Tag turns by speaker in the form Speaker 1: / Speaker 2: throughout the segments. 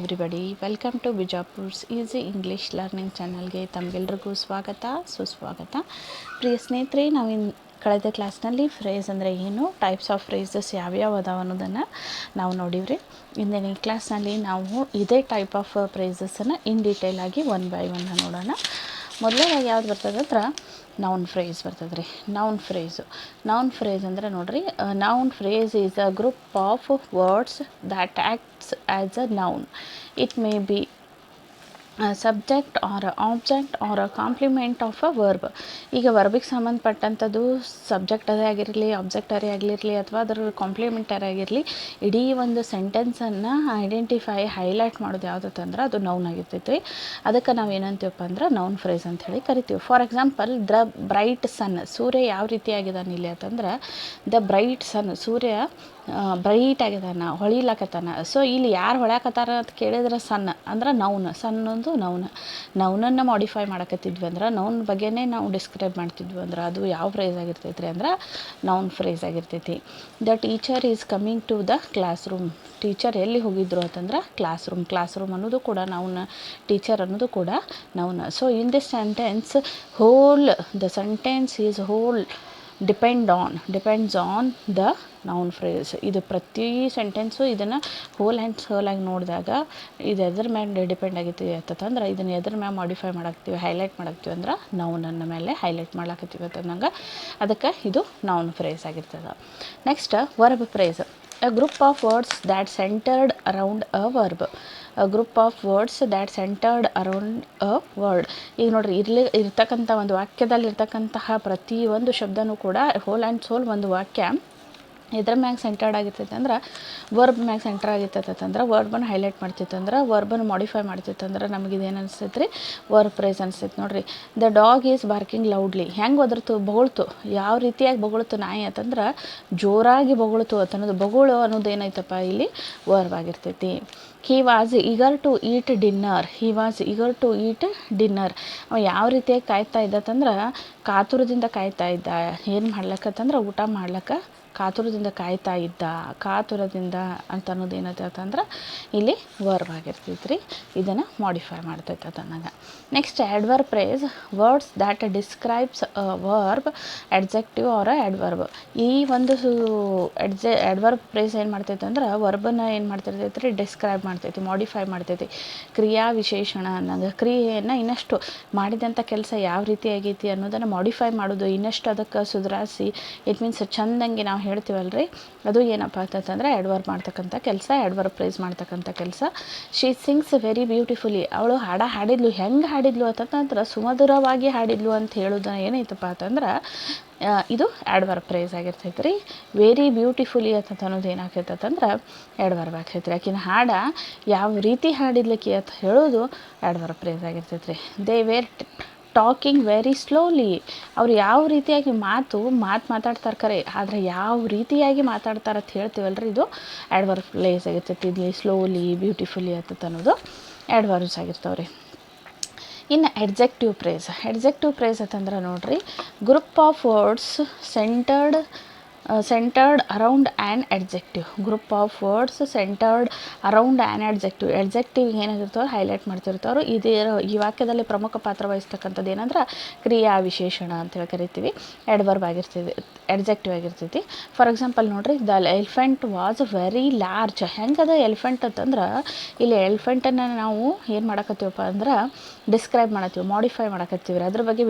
Speaker 1: Everybody welcome to Bijapur's easy English learning ಚಾನಲ್ಗೆ ತಮಗೆಲ್ರಿಗೂ ಸ್ವಾಗತ ಸುಸ್ವಾಗತ. ಪ್ರಿಯ ಸ್ನೇಹಿತರೆ, ಕಳೆದ ಕ್ಲಾಸ್ನಲ್ಲಿ ಫ್ರೇಸ್ ಅಂದರೆ ಏನು, ಟೈಪ್ಸ್ ಆಫ್ ಫ್ರೇಸಸ್ ಯಾವ್ಯಾವ ಅದಾವ ಅನ್ನೋದನ್ನು ನಾವು ನೋಡಿವ್ರಿ. ಇಂದಿನ ಕ್ಲಾಸ್ನಲ್ಲಿ ನಾವು ಇದೇ ಟೈಪ್ ಆಫ್ ಫ್ರೇಸಸನ್ನು ಇನ್ ಡೀಟೇಲ್ ಆಗಿ ಒನ್ ಬೈ ಒನ್ ನೋಡೋಣ. ಮೊದಲನೇದಾಗಿ ಯಾವ್ದು ಬರ್ತದೆ ಅಂದ್ರೆ ನೌನ್ ಫ್ರೇಸ್ ಬರ್ತದೆ ರೀ. ನೌನ್ ಫ್ರೇಸ್ ಅಂದರೆ ನೋಡಿರಿ, noun phrase is a group of words that acts as a noun. It may be subject or object or complement of a verb. ಈಗ ವರ್ಬಿಗೆ ಸಂಬಂಧಪಟ್ಟಂಥದ್ದು ಸಬ್ಜೆಕ್ಟ್ ಅದೇ ಆಗಿರಲಿ, ಆಬ್ಜೆಕ್ಟ್ ಅರೇ ಆಗಿರಲಿ, ಅಥವಾ ಅದರ ಕಾಂಪ್ಲಿಮೆಂಟರಿ ಆಗಿರಲಿ, ಇಡೀ ಒಂದು ಸೆಂಟೆನ್ಸನ್ನು ಹೈಲೈಟ್ ಮಾಡೋದು ಯಾವುದಂತಂದ್ರೆ ಅದು ನೌನ್ ಆಗಿರ್ತೈತಿ. ಅದಕ್ಕೆ ನಾವು ಏನಂತೀವಪ್ಪ ಅಂದ್ರೆ ನೌನ್ ಫ್ರೇಸ್ ಅಂತ ಹೇಳಿ ಕರಿತೀವಿ. For example, the bright sun, ಸೂರ್ಯ ಯಾವ ರೀತಿಯಾಗಿದ್ದಾನೆ ಇಲ್ಲಿ ಅಂತಂದ್ರೆ ದ ಬ್ರೈಟ್ ಸನ್, ಸೂರ್ಯ ಬ್ರೈಟ್ ಆಗಿದಾನ, ಹೊಳಿಲಕತ್ತಾನ. ಸೊ ಇಲ್ಲಿ ಯಾರು ಹೊಳ್ಯಾಕತ್ತಾರ ಅಂತ ಕೇಳಿದ್ರೆ ಸನ್ ಅಂದ್ರೆ ನೌನ್. ಸನ್ ಒಂದು ನೌನನ್ನು ಮಾಡಿಫೈ ಮಾಡಕತ್ತಿದ್ವಿ ಅಂದ್ರೆ, ನೌನ್ ಬಗ್ಗೆನೇ ನಾವು ಡಿಸ್ಕ್ರೈಬ್ ಮಾಡ್ತಿದ್ವಿ ಅಂದ್ರೆ ಅದು ಯಾವ ಫ್ರೇಸ್ ಆಗಿರ್ತೈತಿ ರೀ ಅಂದ್ರೆ ನೌನ್ ಫ್ರೇಸ್ ಆಗಿರ್ತೈತಿ. The teacher is coming to the class room. Teacher ಎಲ್ಲಿ ಹೋಗಿದ್ರು ಅಂತಂದ್ರೆ ಕ್ಲಾಸ್ ರೂಮ್ ಅನ್ನೋದು ಕೂಡ ನೌನ್, ಟೀಚರ್ ಅನ್ನೋದು ಕೂಡ noun. So in this sentence the sentence is depends on the noun phrase. ಇದು ಪ್ರತಿ ಸೆಂಟೆನ್ಸು ಇದನ್ನು ಹೋಲ್ ಆಗಿ ನೋಡಿದಾಗ ಇದು ಎದ್ರ ಮೇಲೆ ಡಿಪೆಂಡ್ ಆಗಿರ್ತೀವಿ ಅಂತಂದ್ರೆ, ಇದನ್ನು ಎದ್ರ ಮೇಲೆ ಮಾಡಿಫೈ ಮಾಡಾಕ್ತೀವಿ, ಹೈಲೈಟ್ ಮಾಡಾಕ್ತೀವಿ ಅಂದ್ರೆ ನೌನನ್ನ ಮೇಲೆ ಹೈಲೈಟ್ ಮಾಡ್ಲಾಕತ್ತೀವಿ ಅಂತಂದಂಗೆ, ಅದಕ್ಕೆ ಇದು ನೌನ್ ಫ್ರೇಸ್ ಆಗಿರ್ತದೆ. Next verb phrase, a group of words that centered around a verb. ಈಗ ನೋಡ್ರಿ, ಇರ್ತಕ್ಕಂಥ ಒಂದು ವಾಕ್ಯದಲ್ಲಿ ಇರ್ತಕ್ಕಂತಹ ಪ್ರತಿಯೊಂದು ಶಬ್ದನೂ ಕೂಡ ಹೋಲ್ ಆ್ಯಂಡ್ ಸೋಲ್ ಒಂದು ವಾಕ್ಯ ಇದ್ರ ಮ್ಯಾಗ ಸೆಂಟರ್ಡ್ ಆಗಿರ್ತೈತೆ ಅಂದ್ರೆ ವರ್ಬ್ ಮ್ಯಾಗ ಸೆಂಟರ್ ಆಗಿರ್ತೈತೆ ಅಂದ್ರೆ ವರ್ಬನ್ನು ಹೈಲೈಟ್ ಮಾಡ್ತೈತೆ ಅಂದ್ರೆ, ವರ್ಬನ್ನು ಮಾಡಿಫೈ ಮಾಡ್ತೈತೆ ಅಂದ್ರೆ ನಮಗೆ ಇದೇನು ಅನಿಸ್ತೈತೆ ರೀ, ವರ್ಬ್ ಫ್ರೇಸ್ ಅನಿಸ್ತೈತೆ. ನೋಡಿರಿ, the dog is barking loudly. ಹೆಂಗೆ ಒದರ್ತು, ಬೊಗಳ್ತು, ಯಾವ ರೀತಿಯಾಗಿ ಬೊಗಳ್ತು ನಾಯಿ ಅಂತಂದ್ರೆ ಜೋರಾಗಿ ಬೊಗಳ್ತು ಅನ್ನೋದು, ಬೊಗಳು ಅನ್ನೋದು ಏನೈತಪ್ಪ ಇಲ್ಲಿ ವರ್ಬ್ ಆಗಿರ್ತೈತಿ. He was eager to eat dinner. ಅವ ಯಾವ ರೀತಿಯಾಗಿ ಕಾಯ್ತಾ ಇದ್ದತ್ತಂದ್ರೆ ಕಾತುರದಿಂದ ಕಾಯ್ತಾ ಇದ್ದ. ಏನು ಮಾಡ್ಲಕ್ಕತ್ತಂದ್ರೆ ಊಟ ಮಾಡ್ಲಕ್ಕ ಕಾತುರದಿಂದ ಕಾಯ್ತಾ ಇದ್ದ. ಕಾತುರದಿಂದ ಅಂತ ಅನ್ನೋದು ಏನೈತೆ ಅಂದ್ರೆ ಇಲ್ಲಿ ವರ್ಬ್ ಆಗಿರ್ತೈತೆ ರೀ. ಇದನ್ನು ಮಾಡಿಫೈ ಮಾಡ್ತೈತೆ ಅದನ್ನಾಗ. Next adverb phrase, words that describes a verb, adjective or adverb. ಈ ಒಂದು ಆ್ಯಡ್ವರ್ಬ್ ಫ್ರೇಸ್ ಏನು ಮಾಡ್ತೈತೆ ಅಂದ್ರೆ ವರ್ಬನ್ನು ಏನು ಮಾಡ್ತಿರ್ತೈತೆ ರೀ, ಡಿಸ್ಕ್ರೈಬ್ ಮಾಡ್ತೈತಿ, ಮಾಡಿಫೈ ಮಾಡ್ತೈತಿ. ಕ್ರಿಯಾ ವಿಶೇಷಣ ಅನ್ನೋದು ಕ್ರಿಯೆಯನ್ನು ಇನ್ನಷ್ಟು ಮಾಡಿದಂಥ ಕೆಲಸ ಯಾವ ರೀತಿ ಆಗೈತಿ ಅನ್ನೋದನ್ನು ಮಾಡಿಫೈ ಮಾಡೋದು, ಇನ್ನಷ್ಟು ಅದಕ್ಕೆ ಸುಧಾರಿಸಿ, ಇಟ್ ಮೀನ್ಸ್ ಚಂದಂಗೆ ನಾವು ಹೇಳ್ತೀವಲ್ರಿ, ಅದು ಏನಪ್ಪ ಅಂತಂದ್ರೆ ಆ್ಯಡ್ವರ್ಬ್ ಮಾಡ್ತಕ್ಕಂಥ ಕೆಲಸ, ಆ್ಯಡ್ವರ್ಬ್ ಫ್ರೇಸ್ ಮಾಡ್ತಕ್ಕಂಥ ಕೆಲಸ. She sings very beautifully. ಅವಳು ಹಾಡಿದ್ಲು. ಹೆಂಗೆ ಹಾಡಿದ್ಲು ಅಂತಂದ್ರೆ ಸುಮಧುರವಾಗಿ ಹಾಡಿದ್ಲು ಅಂತ ಹೇಳೋದು ಏನೈತಪ್ಪ ಅಂತಂದ್ರೆ ಇದು ಆ್ಯಡ್ವರ್ಬ್ ಫ್ರೇಸ್ ಆಗಿರ್ತೈತೆ ರೀ. ವೆರಿ ಬ್ಯೂಟಿಫುಲಿ ಅಂತ ಅನ್ನೋದು ಏನಾಗ್ತೈತೆ ಅಂದ್ರೆ ಆ್ಯಡ್ವರ್ಬ್ ಆಗ್ತೈತೆ ರೀ. ಆಕಿನ ಹಾಡ ಯಾವ ರೀತಿ ಹಾಡಿದ್ಲಕ್ಕಿ ಅಂತ ಹೇಳೋದು ಆ್ಯಡ್ವರ್ಬ್ ಫ್ರೇಸ್ ಆಗಿರ್ತೈತೆ ರೀ. They were talking very slowly. ಅವ್ರು ಯಾವ ರೀತಿಯಾಗಿ ಮಾತಾಡ್ತಾರೆ ಕರೆ, ಆದರೆ ಯಾವ ರೀತಿಯಾಗಿ ಮಾತಾಡ್ತಾರೆ ಅಂತ ಹೇಳ್ತೀವಲ್ರಿ, ಇದು ಆ್ಯಡ್ವರ್ಬ್ ಫ್ರೇಸ್ ಆಗಿರ್ತೈತಿ. ಇಲ್ಲಿ ಸ್ಲೋಲಿ, ಬ್ಯೂಟಿಫುಲಿ ಅಂತ ಅನ್ನೋದು ಆ್ಯಡ್ವರ್ಬ್ಸ್ ಆಗಿರ್ತಾವ್ರಿ. ಇನ್ನು ಎಡ್ಜೆಕ್ಟಿವ್ ಫ್ರೇಸ್ ಅಂತಂದ್ರೆ ನೋಡ್ರಿ, group of words centred around an adjective. Adjective ಏನಾಗಿರ್ತಾವೆ ಹೈಲೈಟ್ ಮಾಡ್ತಿರ್ತಾರೋ, ಈ ವಾಕ್ಯದಲ್ಲಿ ಪ್ರಮುಖ ಪಾತ್ರ ವಹಿಸ್ತಕ್ಕಂಥದ್ದು ಏನಂದ್ರೆ ಕ್ರಿಯಾ ವಿಶೇಷಣ ಅಂತೇಳಿ ಕರಿತೀವಿ. ಎಡ್ಜೆಕ್ಟಿವ್ ಆಗಿರ್ತೈತಿ. ಫಾರ್ ಎಕ್ಸಾಂಪಲ್ ನೋಡ್ರಿ, the elephant was very large. ಹೆಂಗದ ಎಲಿಫೆಂಟ್ ಅಂತಂದ್ರೆ ಇಲ್ಲಿ ಎಲಿಫೆಂಟನ್ನು ನಾವು ಏನು ಮಾಡಕತ್ತೀವಪ್ಪ ಅಂದ್ರೆ ಡಿಸ್ಕ್ರೈಬ್ ಮಾಡತ್ತೀವಿ, ಮಾಡಿಫೈ ಮಾಡಕತ್ತೀವಿ. ಅದ್ರ ಬಗ್ಗೆ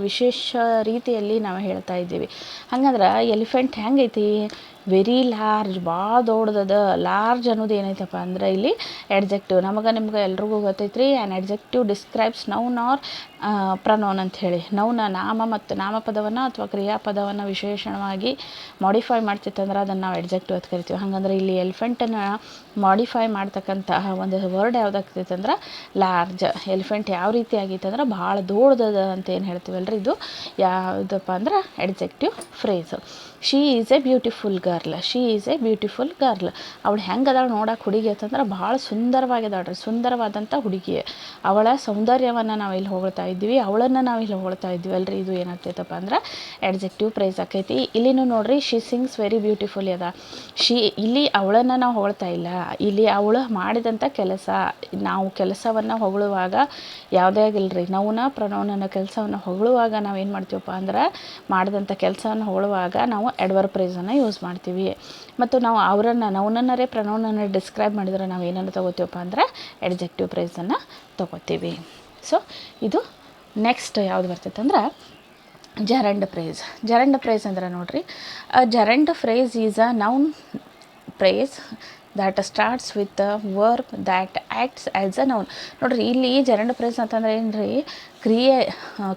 Speaker 1: ವಿಶೇಷ ರೀತಿಯಲ್ಲಿ ನಾವು ಹೇಳ್ತಾ ಇದ್ದೀವಿ. ಹಂಗಂದ್ರೆ ಎಲಿಫೆಂಟ್ ಹೆಂಗೈತಿ, ವೆರಿ ಲಾರ್ಜ್, ಭಾಳ ದೊಡ್ಡದ. ಲಾರ್ಜ್ ಅನ್ನೋದು ಏನೈತಪ್ಪ ಅಂದ್ರೆ ಇಲ್ಲಿ ಎಡ್ಜೆಕ್ಟಿವ್. ನಿಮ್ಗೆ ಎಲ್ರಿಗೂ ಗೊತ್ತೈತ್ರಿ, an adjective describes noun or pronoun ಅಂತ ಹೇಳಿ. ನಾಮ ಮತ್ತು ನಾಮಪದವನ್ನು ಅಥವಾ ಕ್ರಿಯಾಪದವನ್ನು ವಿಶೇಷಣವಾಗಿ ಮಾಡಿಫೈ ಮಾಡ್ತಿತ್ತಂದ್ರೆ ಅದನ್ನು ನಾವು ಎಡ್ಜೆಕ್ಟಿವ್ ಅಂತ ಕರಿತೀವಿ. ಹಾಗಂದ್ರೆ ಇಲ್ಲಿ ಎಲಿಫೆಂಟನ್ನು ಮಾಡಿಫೈ ಮಾಡ್ತಕ್ಕಂತಹ ಒಂದು ವರ್ಡ್ ಯಾವುದಾಗ್ತೈತೆ ಅಂದ್ರೆ ಲಾರ್ಜ್. ಎಲಿಫೆಂಟ್ ಯಾವ ರೀತಿ ಆಗೈತೆ ಅಂದ್ರೆ ಭಾಳ ದೊಡ್ಡದ ಅಂತ ಏನು ಹೇಳ್ತೀವಲ್ರಿ, ಇದು ಯಾವುದಪ್ಪ ಅಂದ್ರೆ adjective phrase. She is A beautiful girl. Girl. She is A beautiful girl. ಅವಳು ಹೆಂಗೆ ಅದಾಳು ನೋಡೋಕೆ ಹುಡುಗಿ ಅಂತಂದ್ರೆ ಭಾಳ ಸುಂದರವಾಗಿದ್ದಾಳೆ ರೀ, ಸುಂದರವಾದಂಥ ಹುಡುಗಿ. ಅವಳ ಸೌಂದರ್ಯವನ್ನು ನಾವು ಇಲ್ಲಿ ಹೊಗಳ್ತಾ ಇದ್ವಿ, ಅವಳನ್ನು ನಾವು ಇಲ್ಲಿ ಹೊಗಳ್ತಾ ಇದ್ವಿ ಅಲ್ರಿ. ಇದು ಏನಾಗ್ತೈತಪ್ಪ ಅಂದ್ರೆ ಎಡ್ಜೆಕ್ಟಿವ್ ಪ್ರೈಸ್ ಆಕೈತಿ. ಇಲ್ಲಿನೂ ನೋಡ್ರಿ, ಶಿ ಸಿಂಗ್ಸ್ ವೆರಿ ಬ್ಯೂಟಿಫುಲ್ ಅದ. ಇಲ್ಲಿ ಅವಳನ್ನು ನಾವು ಹೊಗಳ್ತಾ ಇಲ್ಲ, ಇಲ್ಲಿ ಅವಳು ಮಾಡಿದಂಥ ಕೆಲಸ. ನಾವು ಕೆಲಸವನ್ನು ಹೊಗಳುವಾಗ ಯಾವುದೇ ಆಗಿಲ್ಲರಿ, ನೌನ ಪ್ರನೌನನ ಕೆಲಸವನ್ನು ಹೊಗಳುವಾಗ ನಾವು ಏನು ಮಾಡ್ತೀವಪ್ಪ ಅಂದ್ರೆ, ಮಾಡಿದಂಥ ಕೆಲಸವನ್ನು ಹೊಗಳುವಾಗ ನಾವು ಎಡ್ವರ್ಬ್ ಫ್ರೇಸನ್ನು ಯೂಸ್ ಮಾಡ್ತೀವಿ. ಮತ್ತು ನಾವು ಅವರನ್ನು ನೌನನ್ನರೇ ಪ್ರನೌನನ್ನ ಡಿಸ್ಕ್ರೈಬ್ ಮಾಡಿದ್ರೆ ನಾವು ಏನನ್ನು ತೊಗೋತೀವಪ್ಪ ಅಂದ್ರೆ ಎಡ್ಜೆಕ್ಟಿವ್ ಪ್ರೈಸನ್ನು ತೊಗೋತೀವಿ. ಸೊ ಇದು ನೆಕ್ಸ್ಟ್ ಯಾವುದು ಬರ್ತೈತೆ ಅಂದ್ರೆ ಜರಂಡ್ ಫ್ರೇಸ್. ಜರಂಡ್ ಫ್ರೇಸ್ ಅಂದ್ರೆ ನೋಡ್ರಿ, ಜರಂಡ್ phrase is a noun phrase that starts with a verb that acts as a noun. ನೋಡ್ರಿ, ಇಲ್ಲಿ ಜರಂಡ್ ಫ್ರೇಸ್ ಅಂತಂದ್ರೆ ಏನು ರೀ,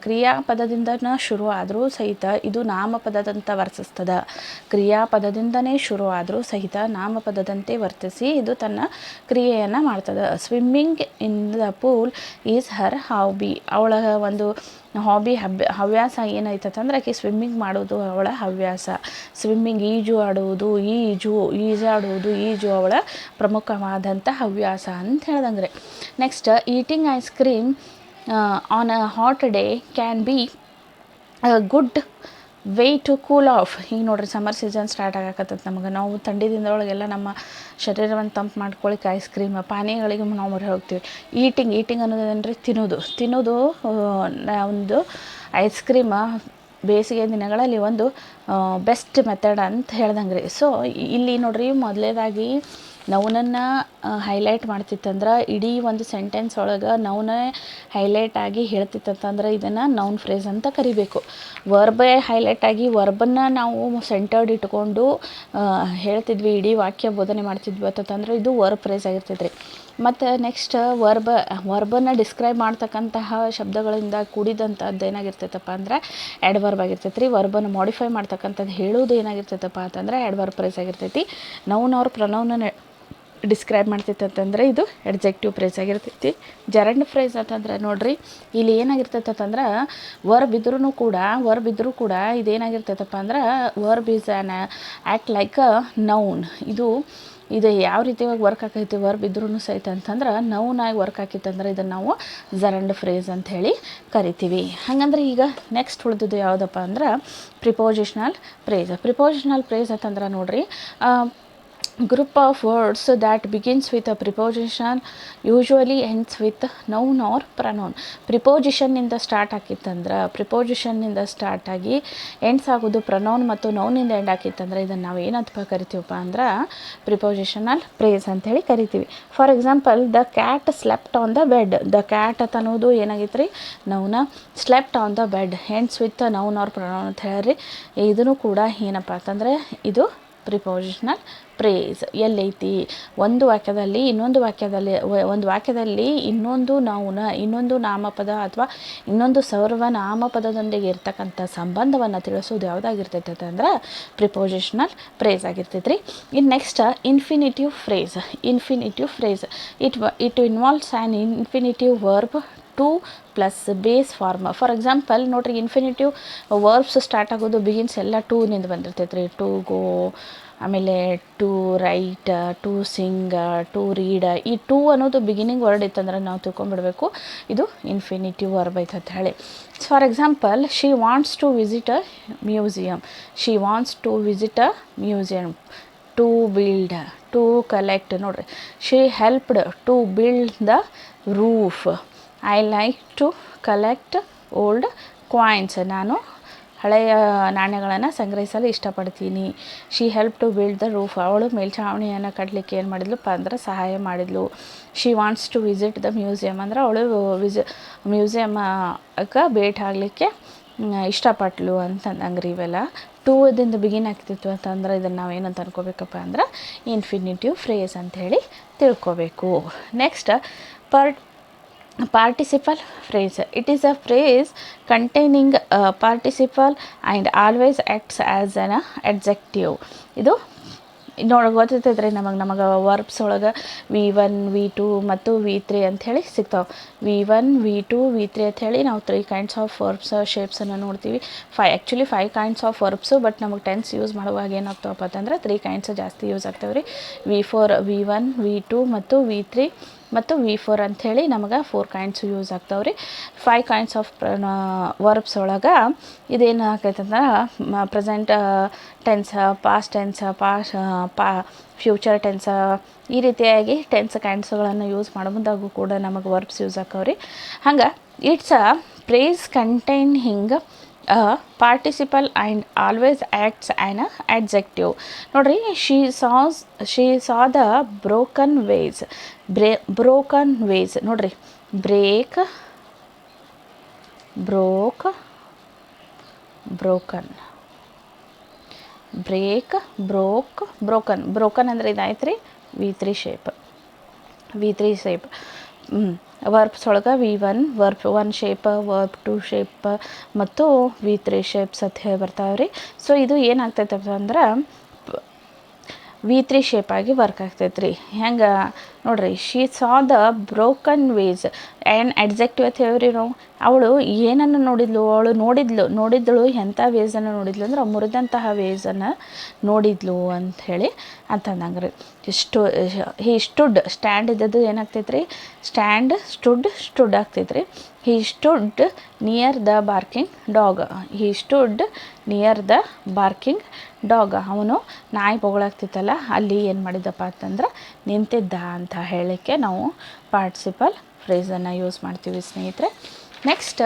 Speaker 1: ಕ್ರಿಯಾಪದದಿಂದನೇ ಶುರು ಆದರೂ ಸಹಿತ ಇದು ನಾಮಪದದಂತೆ ವರ್ತಿಸ್ತದೆ. ಕ್ರಿಯಾಪದದಿಂದನೇ ಶುರು ಆದರೂ ಸಹಿತ ನಾಮಪದದಂತೆ ವರ್ತಿಸಿ ಇದು ತನ್ನ ಕ್ರಿಯೆಯನ್ನು ಮಾಡ್ತದೆ. Swimming in the pool is her hobby. ಅವಳ ಒಂದು ಹವ್ಯಾಸ ಏನೈತಂದ್ರೆ ಆಕೆ ಸ್ವಿಮ್ಮಿಂಗ್ ಮಾಡೋದು ಅವಳ ಹವ್ಯಾಸ. ಸ್ವಿಮ್ಮಿಂಗ್ ಈಜಾಡುವುದು ಅವಳ ಪ್ರಮುಖವಾದಂಥ ಹವ್ಯಾಸ ಅಂತ ಹೇಳ್ದಂಗ್ರೆ. Next, eating ice cream on a hot day can be good way to cool off. ಈಗ ನೋಡ್ರಿ, ಸಮ್ಮರ್ ಸೀಸನ್ ಸ್ಟಾರ್ಟ್ ಆಗಕತ್ತೈತೆ ನಮಗೆ. ನಾವು ಥಂಡಿದಿಂದ ಒಳಗೆಲ್ಲ ನಮ್ಮ ಶರೀರವನ್ನು ತಂಪು ಮಾಡ್ಕೊಳ್ಳಿಕ್ಕೆ ಐಸ್ ಕ್ರೀಮ್ ಪಾನೀಯಗಳಿಗೆ ನಾವು ಮೊರೆ ಹೋಗ್ತೀವಿ. ಈಟಿಂಗ್ ಅನ್ನೋದೇನ್ರಿ, ತಿನ್ನೋದು ಒಂದು ಐಸ್ ಕ್ರೀಮ್ ಬೇಸಿಗೆ ದಿನಗಳಲ್ಲಿ ಒಂದು ಬೆಸ್ಟ್ ಮೆಥಡ್ ಅಂತ ಹೇಳ್ದಂಗೆ ರೀ. ಸೊ ಇಲ್ಲಿ ನೋಡ್ರಿ, ಮೊದಲೇದಾಗಿ ನೌನನ್ನು ಹೈಲೈಟ್ ಮಾಡ್ತಿತ್ತಂದ್ರೆ ಇಡೀ ಒಂದು ಸೆಂಟೆನ್ಸ್ ಒಳಗೆ ನೌನೇ ಹೈಲೈಟ್ ಆಗಿ ಹೇಳ್ತಿತ್ತಂತಂದ್ರೆ ಇದನ್ನು ನೌನ್ ಫ್ರೇಸ್ ಅಂತ ಕರಿಬೇಕು. ವರ್ಬೇ ಹೈಲೈಟ್ ಆಗಿ ವರ್ಬನ್ನು ನಾವು ಸೆಂಟರ್ಡ್ ಇಟ್ಕೊಂಡು ಹೇಳ್ತಿದ್ವಿ, ಇಡೀ ವಾಕ್ಯ ಬೋಧನೆ ಮಾಡ್ತಿದ್ವಿ ಅಂತಂದ್ರೆ ಇದು ವರ್ಬ್ ಫ್ರೇಸ್ ಆಗಿರ್ತೈತೆ ರೀ. ಮತ್ತು ನೆಕ್ಸ್ಟ್, ವರ್ಬನ್ನು ಡಿಸ್ಕ್ರೈಬ್ ಮಾಡ್ತಕ್ಕಂತಹ ಶಬ್ದಗಳಿಂದ ಕೂಡಿದಂಥದ್ದು ಏನಾಗಿರ್ತೈತಪ್ಪ ಅಂದ್ರೆ ಆ್ಯಡ್ವರ್ಬ್ ಆಗಿರ್ತೈತೆ ರೀ. ವರ್ಬನ್ನು ಮಾಡಿಫೈ ಮಾಡ್ತಕ್ಕಂಥದ್ದು ಹೇಳೋದು ಏನಾಗಿರ್ತೈತಪ್ಪ ಅಂತಂದ್ರೆ ಆ್ಯಡ್ವರ್ಬ್ ಫ್ರೇಸ್ ಆಗಿರ್ತೈತಿ. ನೌನ್ ಅವ್ರ ಪ್ರನೌನನ್ನು ಡಿಸ್ಕ್ರೈಬ್ ಮಾಡ್ತೈತಂತಂದ್ರೆ ಇದು ಎಡ್ಜೆಕ್ಟಿವ್ ಫ್ರೇಸ್ ಆಗಿರ್ತೈತಿ. ಜರಂಡ್ ಫ್ರೇಸ್ ಅಂತಂದ್ರೆ ನೋಡ್ರಿ, ಇಲ್ಲಿ ಏನಾಗಿರ್ತೈತೆ ಅಂತಂದ್ರೆ ವರ್ಬ್ ಇದ್ರೂ ಕೂಡ ಇದೇನಾಗಿರ್ತೈತಪ್ಪ ಅಂದ್ರೆ verb is an act like a noun. ಇದು ಯಾವ ರೀತಿಯಾಗಿ ವರ್ಕ್ ಆಕೈತಿ ವರ್ಬ್ ಇದ್ರೂ ಸಹಿತ ಅಂತಂದ್ರೆ ನೌನಾಗಿ ವರ್ಕ್ ಆಕೈತಂದ್ರೆ ಇದನ್ನು ನಾವು ಜರಂಡ್ ಫ್ರೇಸ್ ಅಂತ ಹೇಳಿ ಕರಿತೀವಿ. ಹಾಗಂದ್ರೆ ಈಗ ನೆಕ್ಸ್ಟ್ ಉಳಿದಿದ್ದು ಯಾವುದಪ್ಪ ಅಂದ್ರೆ ಪ್ರಿಪೋಸಿಷನಲ್ ಫ್ರೇಸ್ ಅಂತಂದ್ರೆ ನೋಡ್ರಿ, group of words that begins with a preposition usually ends with noun or pronoun. ಪ್ರಿಪೋಸಿಷನ್ನಿಂದ ಸ್ಟಾರ್ಟ್ ಆಗಿತ್ತಂದ್ರೆ, ಪ್ರಿಪೋಸಿಷನ್ನಿಂದ ಸ್ಟಾರ್ಟ್ ಆಗಿ ಎಂಡ್ಸ್ ಆಗೋದು ಪ್ರನೌನ್ ಮತ್ತು ನೌನಿಂದ ಎಂಡ್ ಆಗಿತ್ತಂದ್ರೆ ಇದನ್ನು ನಾವು ಏನಂತ ಕರಿತೀವಪ್ಪ ಅಂದ್ರೆ ಪ್ರಿಪೋಸಿಷನಲ್ ಫ್ರೇಸ್ ಅಂತೇಳಿ ಕರಿತೀವಿ. For example, the cat slept on the bed. The cat ಅನ್ನೋದು ಏನಾಗಿತ್ತು ರೀ, ನೌನ. Slept on the bed ends with noun or pronoun ಅಂತ ಹೇಳ್ರಿ. ಇದನ್ನು ಕೂಡ ಏನಪ್ಪ ಅಂತಂದರೆ ಇದು ಪ್ರಿಪೋಸಿಷನಲ್ ಫ್ರೇಸ್. ಎಲ್ಲೈತಿ ಒಂದು ವಾಕ್ಯದಲ್ಲಿ ಇನ್ನೊಂದು ನೌನ, ಇನ್ನೊಂದು ನಾಮಪದ ಅಥವಾ ಇನ್ನೊಂದು ಸರ್ವನಾಮಪದದೊಂದಿಗೆ ಇರ್ತಕ್ಕಂಥ ಸಂಬಂಧವನ್ನು ತಿಳಿಸೋದು ಯಾವುದಾಗಿರ್ತೈತೆ ಅಂದ್ರೆ ಪ್ರಿಪೋಸಿಷನಲ್ ಫ್ರೇಸ್ ಆಗಿರ್ತೈತೆ ರೀ. ಇನ್ನು next, infinitive phrase. It involves an infinitive verb to plus base form. For example ನೋಡ್ರಿ, ಇನ್ಫಿನಿಟಿವ್ ವರ್ಬ್ಸ್ ಸ್ಟಾರ್ಟ್ ಆಗೋದು ಬಿಗಿನ್ಸ್ ಎಲ್ಲ ಟೂನಿಂದ ಬಂದಿರ್ತೈತೆ ರೀ. ಟು ಗೋ, ಆಮೇಲೆ to write, to sing, to read. ಈ ಟು ಅನ್ನೋದು ಬಿಗಿನಿಂಗ್ ವರ್ಡ್ ಇತ್ತಂದ್ರೆ ನಾವು ತಿಳ್ಕೊಂಡ್ಬಿಡ್ಬೇಕು ಇದು ಇನ್ಫಿನಿಟಿವ್ ವರ್ಬ್ ಐತೆ ಅಂತ ಹೇಳಿ. For example, she wants to visit a museum. To build, to collect. ನೋಡ್ರಿ, she helped to build the roof. I like to collect old coins. ನಾನು ಹಳೆಯ ನಾಣ್ಯಗಳನ್ನು ಸಂಗ್ರಹಿಸಲು ಇಷ್ಟಪಡ್ತೀನಿ. She help to build the roof. ಅವಳು ಮೇಲ್ಛಾವಣಿಯನ್ನು ಕಟ್ಟಲಿಕ್ಕೆ ಏನು ಮಾಡಿದ್ಲಪ್ಪ ಅಂದ್ರೆ ಸಹಾಯ ಮಾಡಿದ್ಲು. She wants to visit the museum ಅಂದ್ರೆ ಅವಳು ಮ್ಯೂಸಿಯಮ್ಗೆ ಭೇಟಿ ಆಗಲಿಕ್ಕೆ ಇಷ್ಟಪಟ್ಲು ಅಂತಂದಂಗೆ ರೀ. ಇವೆಲ್ಲ ಟೂದಿಂದ ಬಿಗಿನ್ ಆಗ್ತಿತ್ತು ಅಂತಂದ್ರೆ ಇದನ್ನು ನಾವು ಏನಂತ ಅನ್ಕೋಬೇಕಪ್ಪ ಅಂದ್ರೆ ಇನ್ಫಿನಿಟಿವ್ ಫ್ರೇಸ್ ಅಂಥೇಳಿ ತಿಳ್ಕೊಬೇಕು. Next, participle phrase. It is a phrase containing a participle and always acts as an adjective. ಇದು ಗೊತ್ತೈತ್ರಿ ನಮಗೆ ವರ್ಬ್ಸ್ ಒಳಗೆ V1 V2 ಮತ್ತು V3 ಅಂಥೇಳಿ ಸಿಗ್ತಾವೆ. V1 V2 V3 ಅಂಥೇಳಿ ನಾವು 3 ಕೈಂಡ್ಸ್ ಆಫ್ ವರ್ಬ್ಸ್ ಶೇಪ್ಸನ್ನು ನೋಡ್ತೀವಿ. Actually 5 kinds of verbs, but ನಮಗೆ ಟೆನ್ಸ್ ಯೂಸ್ ಮಾಡುವಾಗ ಏನಾಗ್ತಾವಪ್ಪ ಅಂತಂದ್ರೆ 3 ಕೈಂಡ್ಸ್ ಜಾಸ್ತಿ ಯೂಸ್ ಆಗ್ತಾವೆ ರೀ. V4 V1 V2 ಮತ್ತು V3 ಮತ್ತು V4 ಅಂಥೇಳಿ ನಮಗೆ 4 ಕೈಂಡ್ಸ್ ಯೂಸ್ ಆಗ್ತಾವೆ ರೀ. 5 ಕೈಂಡ್ಸ್ ಆಫ್ ವರ್ಬ್ಸ್ ಒಳಗೆ ಇದೇನು ಆಕೈತೆ ಅಂದ್ರೆ present tense, past tense, future tense, ಈ ರೀತಿಯಾಗಿ ಟೆನ್ಸ್ ಕೈಂಡ್ಸ್ಗಳನ್ನು ಯೂಸ್ ಮಾಡೋ ಮುಂದಾಗೂ ಕೂಡ ನಮಗೆ ವರ್ಬ್ಸ್ ಯೂಸ್ ಆಕಾವೆ ರೀ. ಹಂಗೆ it's a phrase containing participle and always acts an adjective. ನೋಡಿರಿ, she saw the broken vase. Broken vase ನೋಡಿರಿ, ಬ್ರೋಕನ್ ಬ್ರೋಕನ್ ಅಂದರೆ ಇದಾಯ್ತು ರೀ V3 ಶೇಪ್. ವರ್ಬ್ಸ್ ಒಳಗೆ V1 verb 1 shape, verb 2 shape ಮತ್ತು V3 ಶೇಪ್ಸ್ ಅಂತ ಹೇಳಿ ಬರ್ತಾವೆ ರೀ. ಸೊ ಇದು ಏನಾಗ್ತೈತಪ್ಪ ಅಂದ್ರೆ V3 ಶೇಪ್ ಆಗಿ ವರ್ಕ್ ಆಗ್ತೈತೆ ರೀ. ಹೆಂಗೆ ನೋಡಿರಿ, she saw the broken vase and adjective ಅಂತ ಹೇಳಿರಿ ನಾವು. ಅವಳು ಏನನ್ನು ನೋಡಿದ್ಳು ಎಂಥ ವೇಸನ್ನು ನೋಡಿದ್ಲು ಅಂದ್ರೆ ಮುರಿದಂತಹ ವೇಸನ್ನು ನೋಡಿದ್ಲು ಅಂಥೇಳಿ ಅಂತಂದಂಗೆ ರೀ. ಸ್ಟ್ಯಾಂಡ್ ಇದ್ದದ್ದು ಏನಾಗ್ತೈತೆ ರೀ, ಸ್ಟುಡ್ ಆಗ್ತೈತೆ ರೀ. He stood near the barking dog. ಅವನು ನಾಯಿ ಬೊಗಳಾಗ್ತಿತ್ತಲ್ಲ, ಅಲ್ಲಿ ಏನು ಮಾಡಿದ್ದಪ್ಪ ಅಂತಂದ್ರೆ ನಿಂತಿದ್ದ ಅಂತ ಹೇಳಲಿಕ್ಕೆ ನಾವು ಪಾರ್ಟಿಸಿಪಲ್ ಫ್ರೇಸನ್ನು ಯೂಸ್ ಮಾಡ್ತೀವಿ ಸ್ನೇಹಿತರೆ. ನೆಕ್ಸ್ಟ್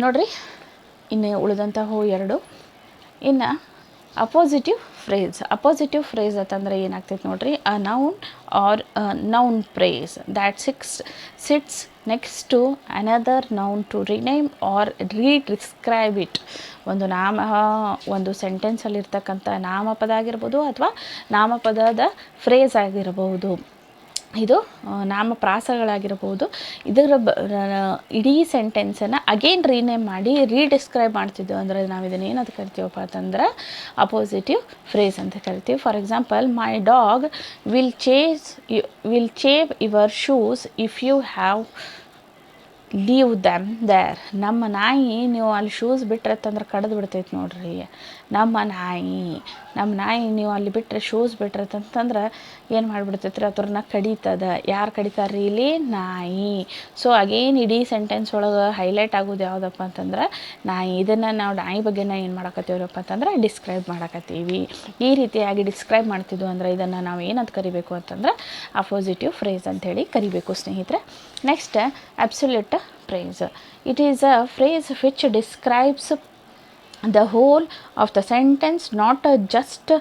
Speaker 1: ನೋಡಿರಿ, ಇನ್ನು ಉಳಿದಂತಹ 2. ಇನ್ನು ಅಪೋಸಿಟಿವ್ ಫ್ರೇಸ್ ಅಂತಂದ್ರೆ ಏನಾಗ್ತೈತೆ ನೋಡಿರಿ, a noun or noun phrase that sits next to another noun to rename or redescribe it. ಒಂದು ಸೆಂಟೆನ್ಸಲ್ಲಿರ್ತಕ್ಕಂಥ ನಾಮಪದ ಆಗಿರ್ಬೋದು ಅಥವಾ ನಾಮಪದದ ಫ್ರೇಸ್ ಆಗಿರಬಹುದು, ಇದು ನಾಮಪ್ರಾಸಗಳಾಗಿರ್ಬೋದು. ಇದರ ಇಡೀ ಸೆಂಟೆನ್ಸನ್ನು ಅಗೇನ್ ರೀನೇಮ್ ಮಾಡಿ ರೀಡಿಸ್ಕ್ರೈಬ್ ಮಾಡ್ತಿದ್ದೆವು ಅಂದರೆ ನಾವು ಇದನ್ನು ಏನಂತ ಕರಿತೀವಪ್ಪ ಅಂತಂದ್ರೆ ಅಪೋಸಿಟಿವ್ ಫ್ರೇಸ್ ಅಂತ ಕರಿತೀವಿ. For example, my dog will chew your shoes if you have leave them there. ನಮ್ಮ ನಾಯಿ ನೀವು ಅಲ್ಲಿ ಶೂಸ್ ಬಿಟ್ರತ್ತಂದ್ರೆ ಕಡ್ದು ಬಿಡ್ತೈತೆ ನೋಡ್ರಿ. ನಮ್ಮ ನಾಯಿ ನೀವು ಅಲ್ಲಿ ಬಿಟ್ಟರೆ ಶೂಸ್ ಬಿಟ್ರತ್ತಂತಂದ್ರೆ ಏನು ಮಾಡಿಬಿಡ್ತೈತೆ ರೀ, ಅದ್ರನ್ನ ಕಡಿತದ. ಯಾರು ಕಡಿತಾರ್ರಿ ಇಲ್ಲಿ? ನಾಯಿ. ಸೊ ಅಗೇನ್ ಇಡೀ ಸೆಂಟೆನ್ಸ್ ಒಳಗೆ ಹೈಲೈಟ್ ಆಗೋದು ಯಾವುದಪ್ಪ ಅಂತಂದ್ರೆ ನಾಯಿ. ಇದನ್ನು ನಾವು ನಾಯಿ ಬಗ್ಗೆನ ಏನು ಮಾಡಕತ್ತೀವಪ್ಪ ಅಂತಂದ್ರೆ ಡಿಸ್ಕ್ರೈಬ್ ಮಾಡಕತ್ತೀವಿ. ಈ ರೀತಿಯಾಗಿ ಡಿಸ್ಕ್ರೈಬ್ ಮಾಡ್ತಿದ್ವು ಅಂದರೆ ಇದನ್ನು ನಾವು ಏನಂತ ಕರಿಬೇಕು ಅಂತಂದ್ರೆ ಅಪೋಸಿಟಿವ್ ಫ್ರೇಸ್ ಅಂಥೇಳಿ ಕರಿಬೇಕು ಸ್ನೇಹಿತರೆ. Next, absolute phrase. It is a phrase which describes the whole of the sentence, not just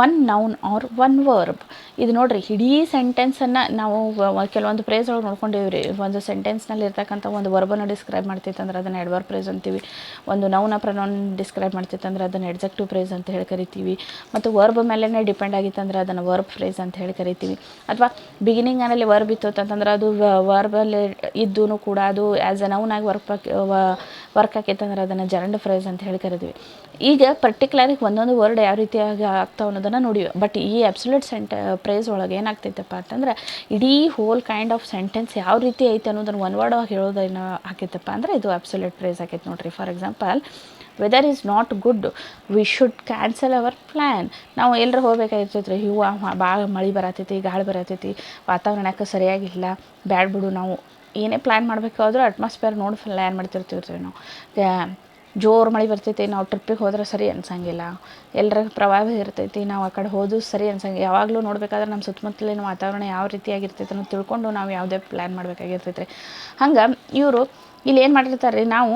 Speaker 1: one noun or one verb. ಇದು ನೋಡಿರಿ, ಇಡೀ ಸೆಂಟೆನ್ಸನ್ನು ನಾವು ಕೆಲವೊಂದು ಫ್ರೇಸ್ ಒಳಗೆ ನೋಡ್ಕೊಂಡಿವಿ ರೀ. ಒಂದು ಸೆಂಟೆನ್ಸ್ನಲ್ಲಿ ಇರ್ತಕ್ಕಂಥ ಒಂದು ವರ್ಬನ್ನು ಡಿಸ್ಕ್ರೈಬ್ ಮಾಡ್ತಿತ್ತಂದ್ರೆ ಅದನ್ನು ಆಡ್ವರ್ಬ್ ಫ್ರೇಸ್ ಅಂತೀವಿ. ಒಂದು ನೌನ ಪ್ರನೌನ್ ಡಿಸ್ಕ್ರೈಬ್ ಮಾಡ್ತಿತ್ತಂದ್ರೆ ಅದನ್ನು ಅಡ್ಜೆಕ್ಟಿವ್ ಫ್ರೇಸ್ ಅಂತ ಹೇಳಿ ಕರಿತೀವಿ. ಮತ್ತು ವರ್ಬ್ ಮೇಲೇ ಡಿಪೆಂಡ್ ಆಗಿತ್ತಂದ್ರೆ ಅದನ್ನು ವರ್ಬ್ ಫ್ರೇಸ್ ಅಂತ ಹೇಳಿ ಕರಿತೀವಿ. ಅಥವಾ ಬಿಗಿನಿಂಗಲ್ಲಿ ವರ್ಬ್ ಇತ್ತು ಅಂತಂದ್ರೆ ಅದು ವರ್ಬಲ್ಲಿ ಇದ್ದೂ ಕೂಡ ಅದು ಆ್ಯಸ್ ಎ ನೌನಾಗಿ ವರ್ಕ್ ಆಕೈತಂದ್ರೆ ಅದನ್ನು ಜರಂಡ್ ಫ್ರೇಸ್ ಅಂತ ಹೇಳಿ ಕರಿತೀವಿ. ಈಗ ಪರ್ಟಿಕ್ಯುಲರಾಗಿ ಒಂದೊಂದು ವರ್ಡ್ ಯಾವ ರೀತಿಯಾಗಿ ಆಗ್ತಾವೆ ಅನ್ನೋದನ್ನು ನೋಡಿವಿ. ಬಟ್ ಈ ಅಬ್ಸಲ್ಯೂಟ್ ಫ್ರೇಸ್ ಒಳಗೆ ಏನಾಗ್ತೈತಪ್ಪ ಅಂತಂದ್ರೆ ಇಡೀ ಹೋಲ್ ಕೈಂಡ್ ಆಫ್ ಸೆಂಟೆನ್ಸ್ ಯಾವ ರೀತಿ ಐತೆ ಅನ್ನೋದನ್ನು ಒಂದು ವರ್ಡ್ ಆಗಿ ಹೇಳೋದೇನು ಆಕೈತಪ್ಪ ಅಂದ್ರೆ ಇದು ಅಬ್ಸಲ್ಯೂಟ್ ಫ್ರೇಸ್ ಆಕೈತೆ ನೋಡಿರಿ. For example, weather is not good, we should cancel our plan. ನಾವು ಎಲ್ಲರೂ ಹೋಗ್ಬೇಕಾಗಿರ್ತೈತೆ ರೀ, ಭಾಳ ಮಳೆ ಬರತೈತಿ, ಗಾಳಿ ಬರತೈತಿ, ವಾತಾವರಣಕ್ಕೆ ಸರಿಯಾಗಿಲ್ಲ, ಬ್ಯಾಡ್ ಬಿಡು, ನಾವು ಏನೇ ಪ್ಲ್ಯಾನ್ ಮಾಡಬೇಕಾದ್ರೂ ಅಟ್ಮಾಸ್ಫಿಯರ್ ನೋಡಿ ಪ್ಲ್ಯಾನ್ ಮಾಡ್ತಿರ್ತೀವಿ ನಾವು. ಜೋರು ಮಳೆ ಬರ್ತೈತಿ, ನಾವು ಟ್ರಿಪ್ಪಿಗೆ ಹೋದ್ರೆ ಸರಿ ಅನ್ಸಂಗಿಲ್ಲ. ಎಲ್ಲರ ಪ್ರವಾಹ ಇರ್ತೈತಿ, ನಾವು ಆ ಕಡೆ ಹೋದು ಸರಿ ಅನ್ಸಂಗಿಲ್ಲ. ಯಾವಾಗಲೂ ನೋಡಬೇಕಾದ್ರೆ ನಮ್ಮ ಸುತ್ತಮುತ್ತಲಿನ ವಾತಾವರಣ ಯಾವ ರೀತಿಯಾಗಿರ್ತೈತೆ ಅನ್ನೋದು ತಿಳ್ಕೊಂಡು ನಾವು ಯಾವುದೇ ಪ್ಲ್ಯಾನ್ ಮಾಡಬೇಕಾಗಿರ್ತೈತೆ ರೀ. ಹಂಗೆ ಇವರು ಇಲ್ಲಿ ಏನು ಮಾಡಿರ್ತಾರೆ ರೀ, ನಾವು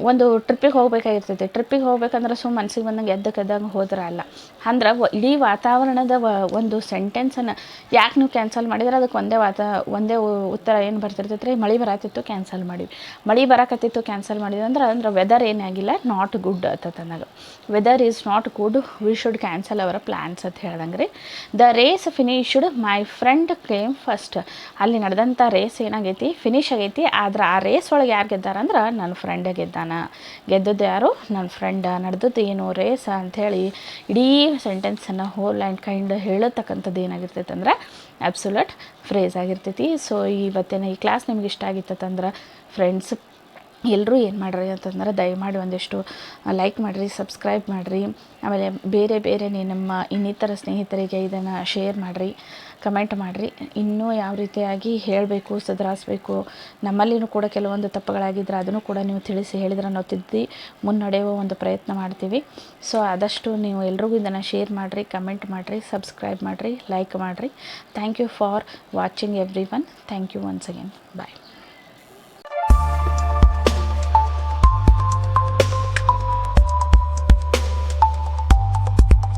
Speaker 1: ಒಂದು ಟ್ರಿಪ್ಪಿಗೆ ಹೋಗ್ಬೇಕಾಗಿರ್ತೈತಿ. ಟ್ರಿಪ್ಪಿಗೆ ಹೋಗ್ಬೇಕಂದ್ರೆ ಮನಸ್ಸಿಗೆ ಬಂದಂಗೆ ಎದ್ದಕ್ಕೆ ಹೋದ್ರೆ ಅಲ್ಲ. ಅಂದ್ರೆ ಇಡೀ ವಾತಾವರಣದ ಒಂದು ಸೆಂಟೆನ್ಸನ್ನು ಯಾಕೆ ನೀವು ಕ್ಯಾನ್ಸಲ್ ಮಾಡಿದ್ರೆ ಅದಕ್ಕೆ ಒಂದೇ ಉತ್ತರ ಏನು ಬರ್ತಿರ್ತೈತೆ ರೀ, ಮಳೆ ಬರತ್ತಿತ್ತು ಕ್ಯಾನ್ಸಲ್ ಮಾಡಿವಿ. ಮಳೆ ಬರಕತ್ತಿತ್ತು ಕ್ಯಾನ್ಸಲ್ ಮಾಡಿದ್ವಿ ಅಂದ್ರೆ ವೆದರ್ ಏನಾಗಿಲ್ಲ, ನಾಟ್ ಗುಡ್ ಅಂತಂದಾಗ. Weather is not good, we should cancel our plans ಅಂತ ಹೇಳ್ದಂಗೆ ರೀ. The race finished, my friend came first. ಅಲ್ಲಿ ನಡೆದಂಥ ರೇಸ್ ಏನಾಗೈತಿ, ಫಿನಿಶ್ ಆಗೈತಿ. ಆದ್ರೆ ಆ ರೇಸ್ ಒಳಗೆ ಯಾರು ಗೆದ್ದಾರಂದ್ರೆ ನನ್ನ ಫ್ರೆಂಡ್ ಫ್ರೆಂಡೇ ಗೆದ್ದಾನ, ಗೆದ್ದದ್ದು ಯಾರು ನನ್ನ ಫ್ರೆಂಡ, ನಡೆದದ್ದು ಏನು ರೇಸ ಅಂಥೇಳಿ ಇಡೀ ಸೆಂಟೆನ್ಸನ್ನು ಹೋಲ್ ಆ್ಯಂಡ್ ಕೈಂಡ್ ಹೇಳತಕ್ಕಂಥದ್ದು ಏನಾಗಿರ್ತೈತೆ ಅಂದ್ರೆ ಅಬ್ಸೊಲ್ಯೂಟ್ ಫ್ರೇಸ್ ಆಗಿರ್ತೈತಿ. ಸೊ ಇವತ್ತಿನ ಈ ಕ್ಲಾಸ್ ನಿಮ್ಗೆ ಇಷ್ಟ ಆಗಿತ್ತಂದ್ರೆ ಫ್ರೆಂಡ್ಸ್ ಎಲ್ಲರೂ ಏನು ಮಾಡಿರಿ ಅಂತಂದ್ರೆ ದಯಮಾಡಿ ಒಂದಿಷ್ಟು ಲೈಕ್ ಮಾಡಿರಿ, ಸಬ್ಸ್ಕ್ರೈಬ್ ಮಾಡಿರಿ, ಆಮೇಲೆ ಬೇರೆ ಬೇರೆ ನಿಮ್ಮ ಇನ್ನಿತರ ಸ್ನೇಹಿತರಿಗೆ ಇದನ್ನು ಶೇರ್ ಮಾಡಿರಿ, ಕಮೆಂಟ್ ಮಾಡಿರಿ. ಇನ್ನೂ ಯಾವ ರೀತಿಯಾಗಿ ಹೇಳಬೇಕು, ಸುಧಾರಿಸ್ಬೇಕು, ನಮ್ಮಲ್ಲಿನೂ ಕೂಡ ಕೆಲವೊಂದು ತಪ್ಪುಗಳಾಗಿದ್ದರೆ ಅದನ್ನು ಕೂಡ ನೀವು ತಿಳಿಸಿ ಹೇಳಿದ್ರೆ ನಾವು ತಿದ್ದಿ ಮುನ್ನಡೆಯುವ ಒಂದು ಪ್ರಯತ್ನ ಮಾಡ್ತೀವಿ. ಸೊ ಆದಷ್ಟು ನೀವು ಎಲ್ರಿಗೂ ಇದನ್ನು ಶೇರ್ ಮಾಡಿರಿ, ಕಮೆಂಟ್ ಮಾಡಿರಿ, ಸಬ್ಸ್ಕ್ರೈಬ್ ಮಾಡಿರಿ, ಲೈಕ್ ಮಾಡಿರಿ. Thank you for watching everyone. Thank you once again. Bye.